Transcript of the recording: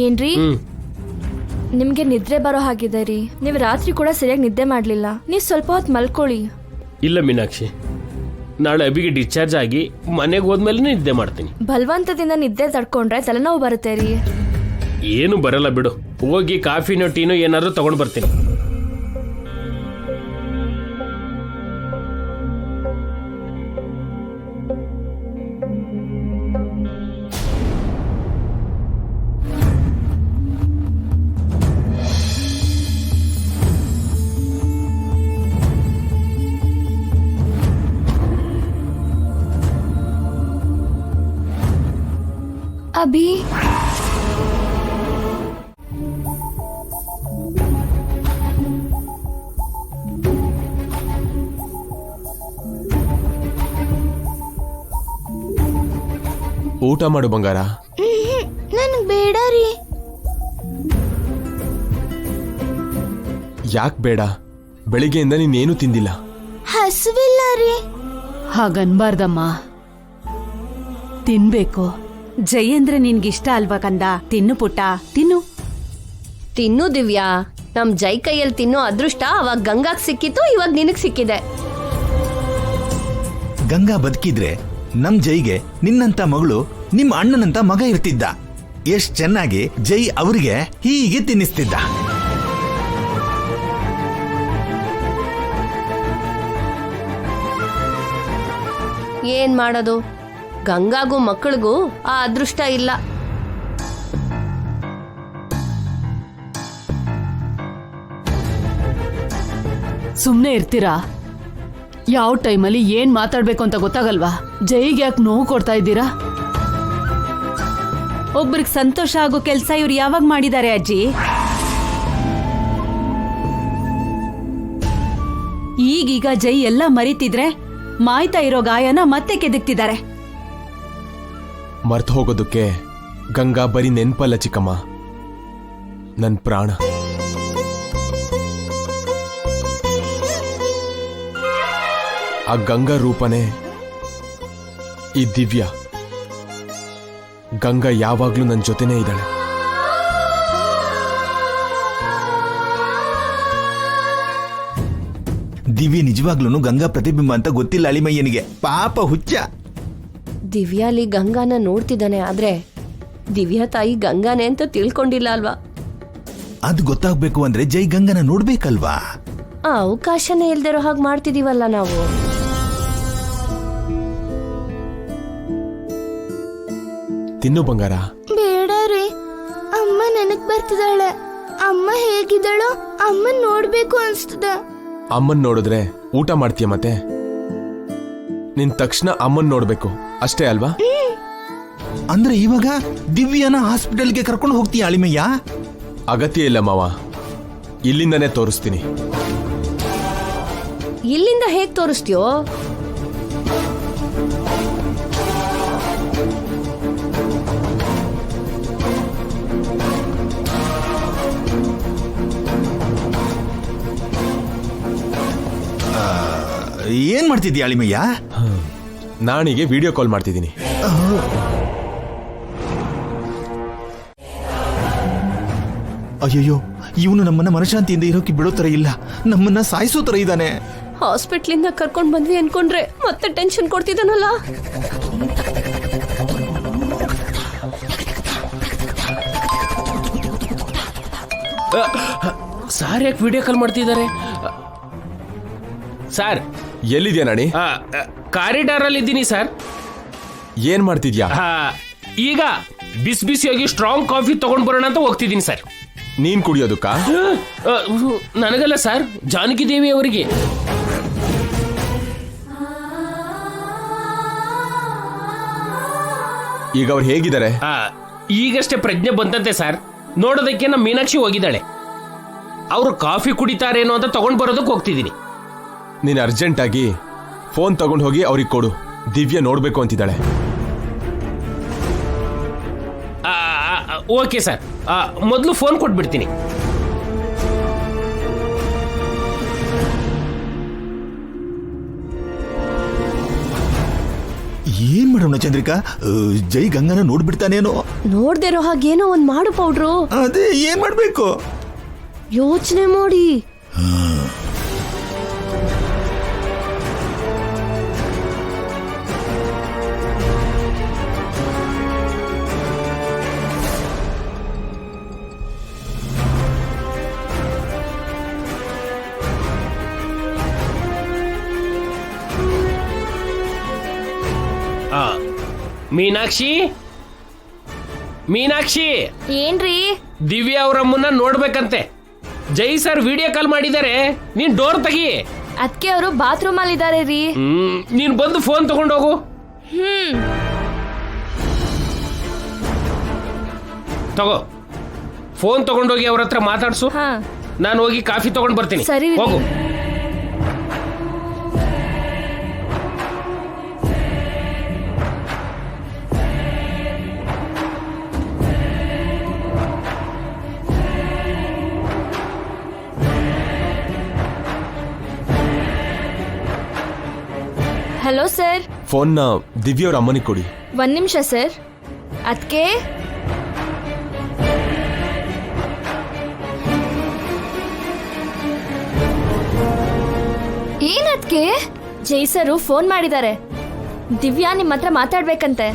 ಏನ್ರಿ ನಿಮ್ಗೆ ನಿದ್ರೆ ಬರೋ ಹಾಗಿದೆ ರೀ. ನೀವು ರಾತ್ರಿ ಕೂಡ ಸರಿಯಾಗಿ ನಿದ್ದೆ ಮಾಡ್ಲಿಲ್ಲ. ನೀವು ಸ್ವಲ್ಪ ಹೊತ್ತು ಮಲ್ಕೊಳ್ಳಿ. ಇಲ್ಲ ಮೀನಾಕ್ಷಿ, ನಾಳೆ ಅಭಿಗೆ ಡಿಸ್ಚಾರ್ಜ್ ಆಗಿ ಮನೆಗೆ ಹೋದ್ಮೇಲೆ ನಿದ್ದೆ ಮಾಡ್ತೀನಿ. ಬಲವಂತದಿಂದ ನಿದ್ದೆ ತಡ್ಕೊಂಡ್ರೆ ತಲೆನೋವು ಬರುತ್ತೆ ರೀ. ಏನು ಬರಲ್ಲ ಬಿಡು, ಹೋಗಿ ಕಾಫಿನೋ ಟೀನೋ ಏನಾದ್ರು ತಗೊಂಡ್ ಬರ್ತೀನಿ. ಅಭಿ, ಊಟ ಮಾಡು ಬಂಗಾರ. ನನಗೆ ಬೇಡ ರೀ. ಯಾಕೆ ಬೇಡ? ಬೆಳಿಗ್ಗೆಯಿಂದ ನೀನೇನು ತಿಂದಿಲ್ಲ. ಹಸುವಿಲ್ಲ ರೀ. ಹಾಗನ್ಬಾರ್ದಮ್ಮ, ತಿನ್ಬೇಕು. ಜೈ ಅಂದ್ರೆ ನಿನ್ಗಿಷ್ಟ ಅಲ್ವಾ ಕಂದ? ತಿನ್ನು ಪುಟ್ಟ, ತಿನ್ನು. ತಿನ್ನು ದಿವ್ಯಾ. ನಮ್ ಜೈ ಕೈಯಲ್ಲಿ ತಿನ್ನೋ ಅದೃಷ್ಟ ಅವಾಗ ಗಂಗಾಗ್ ಸಿಕ್ಕಿತ್ತು, ಇವಾಗ ನಿನಗ್ ಸಿಕ್ಕಿದೆ. ಗಂಗಾ ಬದುಕಿದ್ರೆ ನಮ್ ಜೈಗೆ ನಿನ್ನಂತ ಮಗಳು ನಿಮ್ಮ ಅಣ್ಣನಂತ ಮಗ ಇರ್ತಿದ್ದ. ಎಷ್ಟ್ ಚೆನ್ನಾಗಿ ಜೈ ಅವ್ರಿಗೆ ಹೀಗೆ ತಿನ್ನಿಸ್ತಿದ್ದ. ಏನ್ ಮಾಡೋದು, ಗಂಗಾಗೂ ಮಕ್ಕಳಿಗೂ ಆ ಅದೃಷ್ಟ ಇಲ್ಲ. ಸುಮ್ನೆ ಇರ್ತೀರಾ? ಯಾವ ಟೈಮಲ್ಲಿ ಏನ್ ಮಾತಾಡ್ಬೇಕು ಅಂತ ಗೊತ್ತಾಗಲ್ವಾ? ಜೈಗೆ ಯಾಕೆ ನೋವು ಕೊಡ್ತಾ ಇದ್ದೀರಾ? ಒಬ್ರಿಗೆ ಸಂತೋಷ ಆಗೋ ಕೆಲ್ಸ ಇವ್ರು ಯಾವಾಗ ಮಾಡಿದ್ದಾರೆ ಅಜ್ಜಿ? ಈಗೀಗ ಜೈ ಎಲ್ಲ ಮರಿತಿದ್ರೆ ಮಾಯ್ತಾ ಇರೋ ಗಾಯನ ಮತ್ತೆ ಕೆದಕ್ತಿದ್ದಾರೆ. ಮರ್ತು ಹೋಗೋದಕ್ಕೆ ಗಂಗಾ ಬರೀ ನೆನ್ಪಲ್ಲ ಚಿಕ್ಕಮ್ಮ, ನನ್ ಪ್ರಾಣ. ಆ ಗಂಗಾ ರೂಪನೇ ಈ ದಿವ್ಯಾ. ಗಂಗಾ ಯಾವಾಗ್ಲೂ ನನ್ನ ಜೊತೆನೇ ಇದ್ದಾಳೆ. ದಿವ್ಯ ನಿಜವಾಗ್ಲೂ ಗಂಗಾ ಪ್ರತಿಬಿಂಬ ಅಂತ ಗೊತ್ತಿಲ್ಲ ಅಳಿಮಯ್ಯನಿಗೆ. ಪಾಪ ಹುಚ್ಚ. ದಿವ್ಯಾಲಿ ಗಂಗಾನ ನೋಡ್ತಿದ್ದಾನೆ, ಆದ್ರೆ ದಿವ್ಯಾ ತಾಯಿ ಗಂಗಾನೆ ಅಂತ ತಿಳ್ಕೊಂಡಿಲ್ಲ ಅಲ್ವಾ? ಅದು ಗೊತ್ತಾಗ್ಬೇಕು ಅಂದ್ರೆ ಜೈ ಗಂಗನ ನೋಡ್ಬೇಕಲ್ವಾ? ಆ ಅವಕಾಶನೇ ಇಲ್ದಿರೋ ಹಾಗೆ ಮಾಡ್ತಿದೀವಲ್ಲ ನಾವು. ತಿನ್ನು ಬಂಗಾರ. ಬೇಡ ರೀ. ಅಮ್ಮ ನೆನಕ್ ಬರ್ತಿದ್ದಾಳೆ. ಅಮ್ಮ ಹೇಗಿದ್ದಾಳೋ ಅಮ್ಮನ್ ನೋಡ್ಬೇಕು ಅನ್ಸ್ತದೆ. ಅಮ್ಮನ್ ನೋಡಿದ್ರೆ ಊಟ ಮಾಡ್ತೀಯ ಮತ್ತೆ? ನಿನ್ ತಕ್ಷಣ ಅಮ್ಮನ್ ನೋಡ್ಬೇಕು ಅಷ್ಟೇ ಅಲ್ವಾ? ಅಂದ್ರೆ ಇವಾಗ ದಿವ್ಯನ ಹಾಸ್ಪಿಟಲ್ಗೆ ಕರ್ಕೊಂಡು ಹೋಗ್ತೀಯ ಅಳಿಮಯ್ಯ? ಅಗತ್ಯ ಇಲ್ಲ ಮಾವ, ಇಲ್ಲಿಂದನೇ ತೋರಿಸ್ತೀನಿ. ಇಲ್ಲಿಂದ ಹೇಗ್ ತೋರಿಸ್ತೀಯೋ? ಏನ್ ಮಾಡ್ತಿದ್ಯಾ ಅಳಿಮಯ್ಯ? ನಾಣಿಗೆ ವಿಡಿಯೋ ಕಾಲ್ ಮಾಡ್ತಿದ್ದೀನಿ. ಅಯ್ಯಯ್ಯೋ, ಇವನು ನಮ್ಮನ್ನ ಮನಶಾಂತಿಯಿಂದ ಇರೋಕೆ ಬಿಡೋ ತರ ಇಲ್ಲ, ನಮ್ಮನ್ನ ಸಾಯಿಸೋ ತರ ಇದ್ದಾನೆ. ಹಾಸ್ಪಿಟ್ಲಿಂದ ಕರ್ಕೊಂಡ್ ಬಂದ್ವಿ ಅನ್ಕೊಂಡ್ರೆ ಮತ್ತೆ ಟೆನ್ಷನ್ ಕೊಡ್ತಿದ್ದಾನಲ್ಲ. ಸಾರ್ ಯಾಕೆ ವಿಡಿಯೋ ಕಾಲ್ ಮಾಡ್ತಿದ್ದಾರೆ? ಸರ್ ಎಲ್ಲಿದ್ಯಾ ನಾಣಿ? ಕಾರಿಡಾರ್ ಅಲ್ಲಿ ಇದ್ದೀನಿ ಸರ್. ಏನ್ ಮಾಡ್ತಿದ್ಯಾ? ಈಗ ಬಿಸಿ ಬಿಸಿಯಾಗಿ ಸ್ಟ್ರಾಂಗ್ ಕಾಫಿ ತಗೊಂಡ್ ಬರೋಣ ಅಂತ ಹೋಗ್ತಿದ್ದೀನಿ ಸರ್. ನೀನ್ ಕುಡಿಯೋದಕ್ಕ? ನನಗಲ್ಲ ಸರ್, ಜಾನಕಿ ದೇವಿ ಅವರಿಗೆ. ಈಗ ಅವ್ರು ಹೇಗಿದ್ದಾರೆ? ಈಗಷ್ಟೇ ಪ್ರಜ್ಞೆ ಬಂದಂತೆ ಸರ್. ನೋಡೋದಕ್ಕೆ ನಮ್ಮ ಮೀನಾಕ್ಷಿ ಹೋಗಿದ್ದಾಳೆ. ಅವರು ಕಾಫಿ ಕುಡಿತಾರೇನೋ ಅಂತ ತಗೊಂಡ್ ಬರೋದಕ್ಕೆ ಹೋಗ್ತಿದ್ದೀನಿ. ನೀನ್ ಅರ್ಜೆಂಟ್ ಆಗಿ ಫೋನ್ ತಗೊಂಡು ಹೋಗಿ ಅವ್ರಿಗೆ ಕೊಡು. ದಿವ್ಯಾ ನೋಡ್ಬೇಕು ಅಂತಿದ್ದಾಳೆ. ಓಕೆ ಸರ್, ಮೊದಲು ಫೋನ್ ಕೊಟ್ಬಿಡ್ತೀನಿ. ಏನ್ ಮಾಡೋಣ ಚಂದ್ರಿಕಾ? ಜೈ ಗಂಗಾನ ನೋಡ್ಬಿಡ್ತಾನೇನೋ. ನೋಡ್ದೇ ಇರೋ ಹಾಗೇನೋ ಒಂದ್ ಮಾಡು ಪೌಡ್ರು. ಅದೇ ಏನ್ ಮಾಡ್ಬೇಕು? ಯೋಚನೆ ಮಾಡಿ. ಆ, ಮೀನಾಕ್ಷಿ ಮೀನಾಕ್ಷಿ, ಏನ್ರಿ? ದಿವ್ಯಾ ಅವ್ರಮ್ಮನ್ನ ನೋಡ್ಬೇಕಂತೆ. ಜೈ ಸರ್ ವಿಡಿಯೋ ಕಾಲ್ ಮಾಡಿದ್ದಾರೆ, ನೀನ್ ಡೋರ್ ತೆಗಿ. ಅದಕ್ಕೆ ಅವರು ಬಾತ್ರೂಮ್ ಅಲ್ಲಿ ಇದಾರೆ ರೀ. ನೀನ್ ಬಂದು ಫೋನ್ ತಗೊಂಡೋಗು. ತಗೋ, ಫೋನ್ ತಗೊಂಡೋಗಿ ಅವ್ರ ಹತ್ರ ಮಾತಾಡ್ಸು. ಹಾ. ನಾನು ಹೋಗಿ ಕಾಫಿ ತಗೊಂಡ್ ಬರ್ತೀನಿ. ಸರಿ ರೀ. ಹೋಗು. Hello sir. ಫೋನ್ನ ದಿವ್ಯವ್ರ ಅಮ್ಮನಿಗೆ ಕೊಡಿ. ಒಂದ್ ನಿಮಿಷ ಸರ್. ಅದಕ್ಕೆ ಏನದ್ಕೆ? ಜೈ ಸರ್ ಫೋನ್ ಮಾಡಿದ್ದಾರೆ. ದಿವ್ಯಾ ನಿಮ್ಮ ಹತ್ರ ಮಾತಾಡ್ಬೇಕಂತೆ.